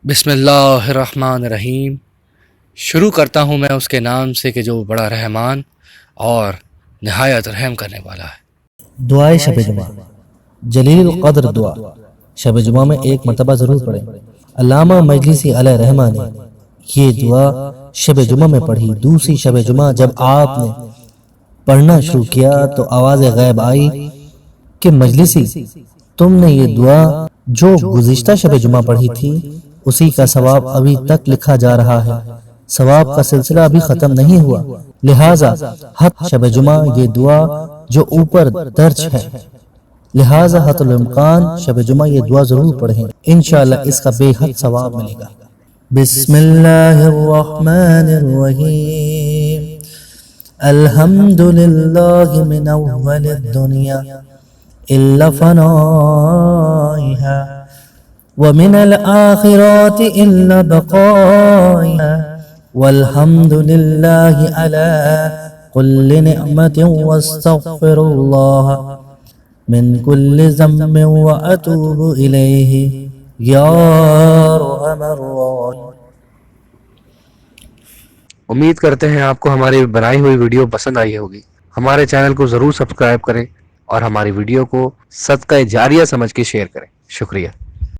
بسم اللہ الرحمن الرحیم۔ شروع کرتا ہوں میں اس کے نام سے کہ جو بڑا رحمان اور نہایت رحم کرنے والا ہے۔ دعائے شب جمعہ، جلیل القدر دعا شب جمعہ میں ایک مرتبہ ضرور پڑھیں۔ علامہ مجلسی علیہ رحمہ نے یہ دعا شب جمعہ میں پڑھی۔ دوسری شب جمعہ جب آپ نے پڑھنا شروع کیا تو آواز غیب آئی کہ مجلسی، تم نے یہ دعا جو گزشتہ شب جمعہ پڑھی تھی اسی کا ثواب ابھی تک لکھا جا رہا ہے، ثواب کا سلسلہ ابھی ختم نہیں ہوا، لہٰذا حت شب جمعہ یہ دعا جو اوپر درج ہے، لہٰذا حت الامکان شب جمعہ یہ دعا ضرور پڑھیں، انشاءاللہ اس کا بے حد ثواب ملے گا۔ بسم اللہ الرحمن الرحیم، الحمدللہ من اول الدنیا الا فنائها ومن الآخرات إلا بقائها والحمد لله على كل نعمة واستغفر الله من كل ذنب وأتوب إليه يا أرحم الراحمين۔ امید کرتے ہیں آپ کو ہماری بنائی ہوئی ویڈیو پسند آئی ہوگی۔ ہمارے چینل کو ضرور سبسکرائب کریں اور ہماری ویڈیو کو صدقہ جاریہ سمجھ کے شیئر کریں۔ شکریہ۔